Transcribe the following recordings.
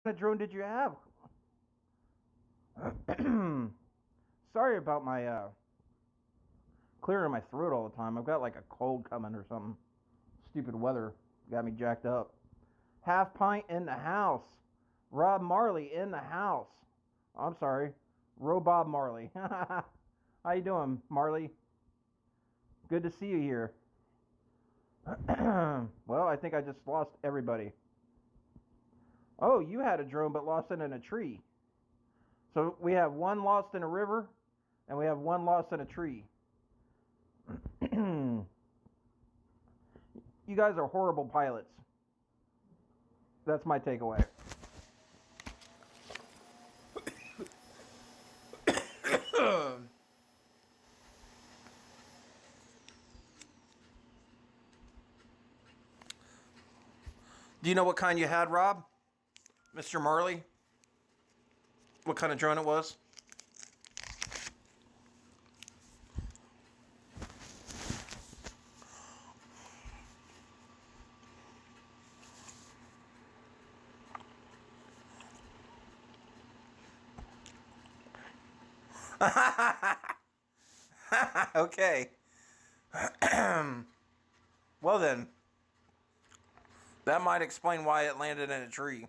What drone did you have? Sorry about my clearing my throat all the time. I've got like a cold coming or something. Stupid weather got me jacked up. Half pint in the house. Rob Marley in the house. I'm sorry, Robob Marley. How you doing, Marley? Good to see you here. Well, I think I just lost everybody. Oh, you had a drone but lost it in a tree. So we have one lost in a river, and we have one lost in a tree. You guys are horrible pilots. That's my takeaway. Do you know what kind you had, Rob? Mr. Marley? What kind of drone it was? Okay. Well then, that might explain why it landed in a tree.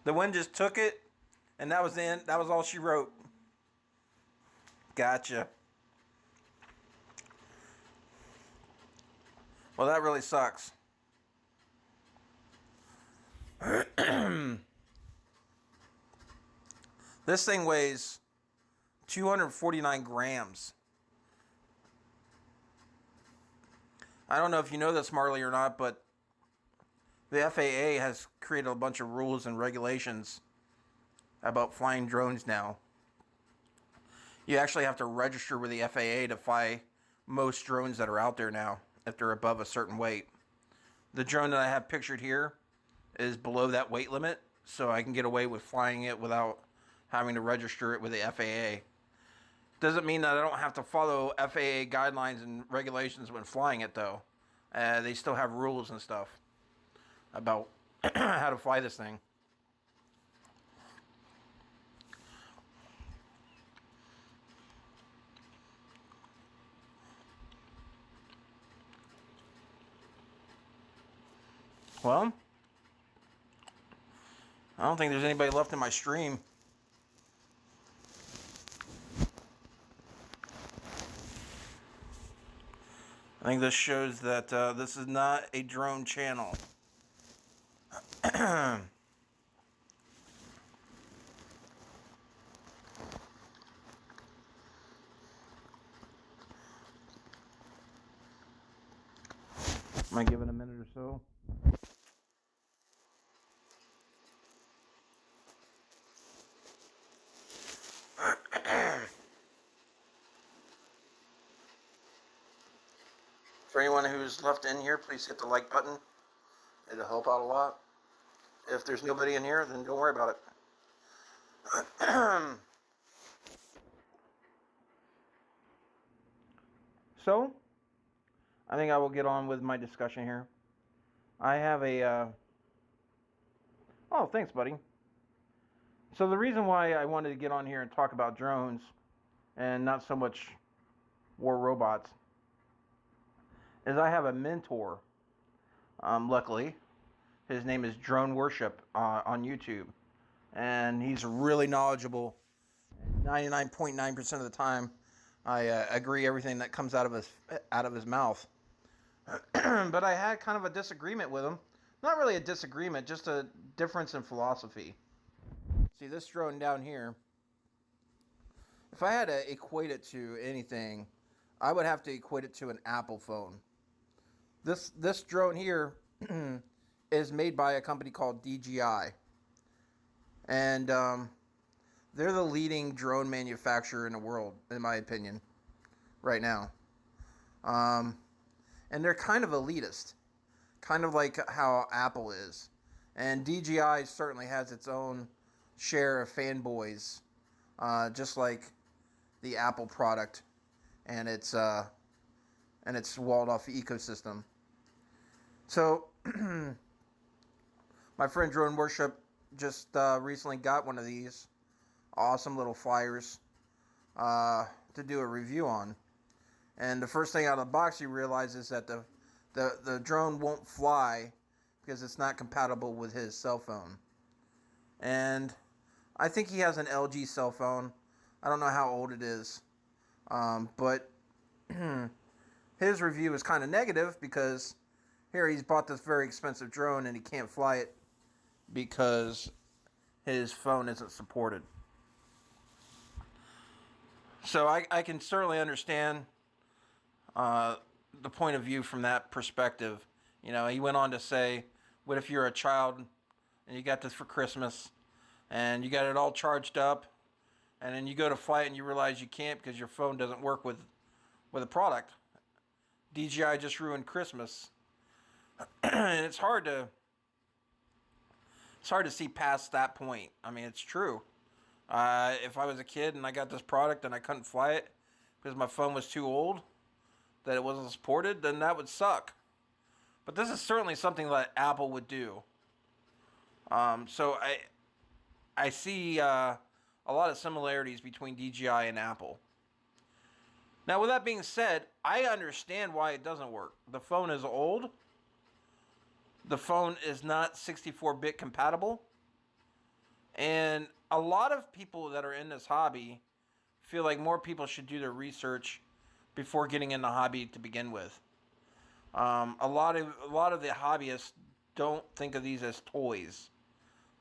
The wind just took it, and that was the end. That was all she wrote. Gotcha. Well, that really sucks. This thing weighs 249 grams. I don't know if you know this, Marley, or not, but the FAA has created a bunch of rules and regulations about flying drones now. You actually have to register with the FAA to fly most drones that are out there now if they're above a certain weight. The drone that I have pictured here is below that weight limit, so I can get away with flying it without having to register it with the FAA. Doesn't mean that I don't have to follow FAA guidelines and regulations when flying it, though. They still have rules and stuff about how to fly this thing. Well, I don't think there's anybody left in my stream. I think this shows that this is not a drone channel. Am I giving a minute or so? For anyone who's left in here, please hit the like button. It'll help out a lot. If there's nobody in here, then don't worry about it. So, I think I will get on with my discussion here. I have a. Oh, thanks, buddy. So, the reason why I wanted to get on here and talk about drones and not so much war robots is I have a mentor, luckily. His name is Drone Worship on YouTube. And he's really knowledgeable. 99.9% of the time, I agree everything that comes out of his mouth. But I had kind of a disagreement with him. Not really a disagreement, just a difference in philosophy. See, this drone down here, if I had to equate it to anything, I would have to equate it to an Apple phone. This drone here is made by a company called DJI. And they're the leading drone manufacturer in the world, in my opinion, right now. And they're kind of elitist, kind of like how Apple is. And DJI certainly has its own share of fanboys, just like the Apple product and its walled-off ecosystem. So, My friend Drone Worship just recently got one of these awesome little flyers to do a review on. And the first thing out of the box you realize is that the drone won't fly because it's not compatible with his cell phone. And I think he has an LG cell phone. I don't know how old it is. But his review is kind of negative because here he's bought this very expensive drone and he can't fly it because his phone isn't supported. So I can certainly understand the point of view from that perspective. You know, he went on to say, what if you're a child and you got this for Christmas and you got it all charged up and then you go to fly it and you realize you can't because your phone doesn't work with a product. DJI just ruined Christmas. And it's hard to see past that point. I mean, it's true. If I was a kid and I got this product and I couldn't fly it because my phone was too old, that it wasn't supported, then that would suck. But this is certainly something that Apple would do. So I see a lot of similarities between DJI and Apple. Now, with that being said, I understand why it doesn't work. The phone is old. The phone is not 64-bit compatible. And a lot of people that are in this hobby feel like more people should do their research before getting in the hobby to begin with. A lot of the hobbyists don't think of these as toys.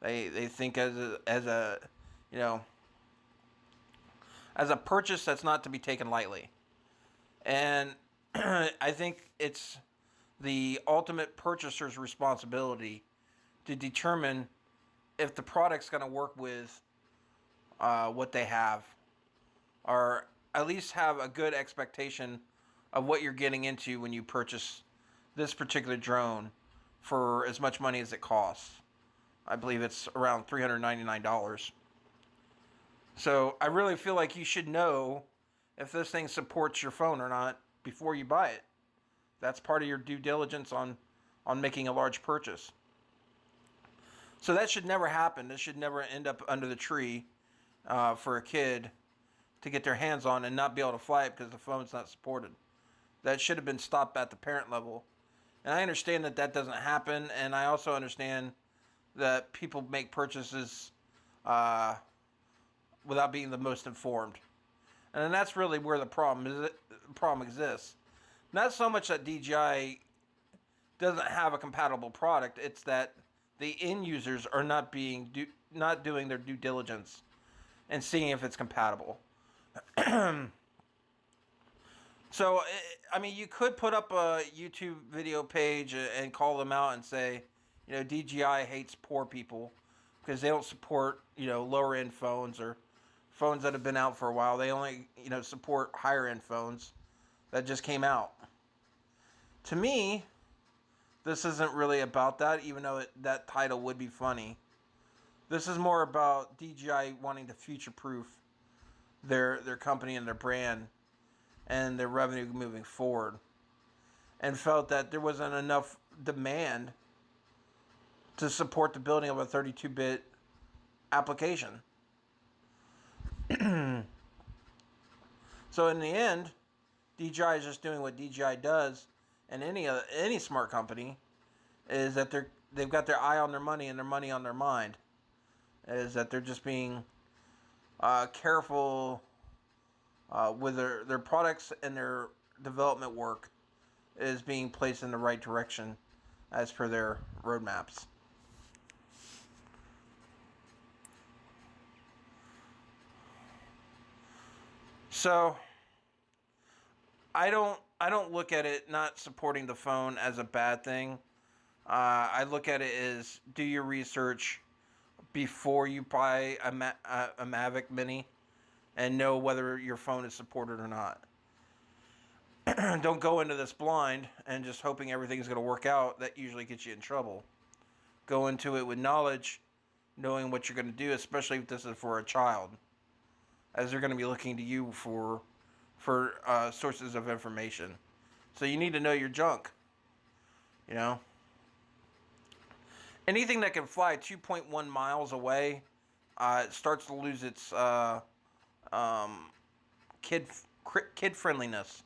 They think as a purchase that's not to be taken lightly. And I think it's the ultimate purchaser's responsibility to determine if the product's going to work with what they have, or at least have a good expectation of what you're getting into when you purchase this particular drone for as much money as it costs. I believe it's around $399. So I really feel like you should know if this thing supports your phone or not before you buy it. That's part of your due diligence on making a large purchase. So that should never happen. This should never end up under the tree for a kid to get their hands on and not be able to fly it because the phone's not supported. That should have been stopped at the parent level. And I understand that that doesn't happen, and I also understand that people make purchases without being the most informed. And that's really where the problem exists. Not so much that DJI doesn't have a compatible product, it's that the end users are not doing their due diligence and seeing if it's compatible. So, I mean, you could put up a YouTube video page and call them out and say, you know, DJI hates poor people because they don't support, you know, lower end phones or phones that have been out for a while. They only, you know, support higher end phones that just came out. To me, this isn't really about that, even though that title would be funny. This is more about DJI wanting to future-proof their company and their brand and their revenue moving forward, and felt that there wasn't enough demand to support the building of a 32-bit application. So in the end, DJI is just doing what DJI does, and any smart company is that they've got their eye on their money and their money on their mind. Is that they're just being careful with their products, and their development work is being placed in the right direction as per their roadmaps. So I don't look at it not supporting the phone as a bad thing. I look at it as do your research before you buy a Mavic Mini and know whether your phone is supported or not. Don't go into this blind and just hoping everything's going to work out. That usually gets you in trouble. Go into it with knowledge, knowing what you're going to do, especially if this is for a child, as they're going to be looking to you for sources of information. So you need to know your junk, you know. anything that can fly 2.1 miles away, it starts to lose its kid friendliness.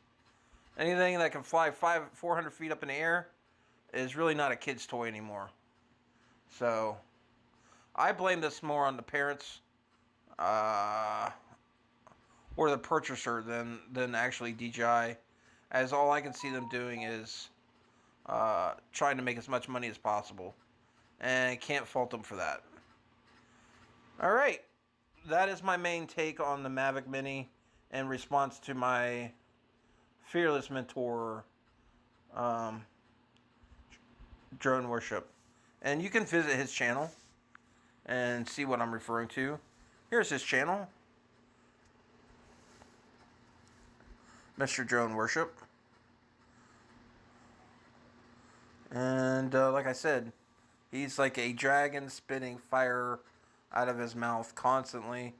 Anything that can fly 400 feet up in the air is really not a kid's toy anymore. So I blame this more on the parents or the purchaser than actually DJI, as all I can see them doing is trying to make as much money as possible, and I can't fault them for that. All right, that is my main take on the Mavic Mini in response to my fearless mentor, Drone Worship. And you can visit his channel and see what I'm referring to. Here's his channel, Mr. Drone Worship. And like I said, he's like a dragon spitting fire out of his mouth constantly.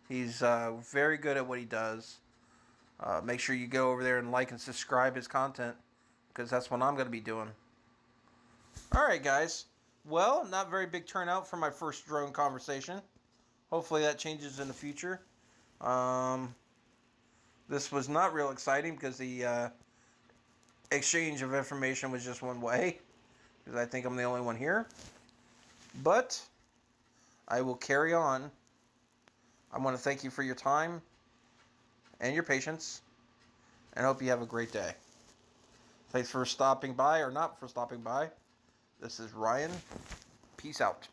He's very good at what he does. Make sure you go over there and like and subscribe his content, because that's what I'm going to be doing. Alright guys, well, not very big turnout for my first drone conversation. Hopefully that changes in the future. This was not real exciting because the exchange of information was just one way, because I think I'm the only one here. But I will carry on. I want to thank you for your time and your patience, and hope you have a great day. Thanks for stopping by, or not for stopping by. This is Ryan. Peace out.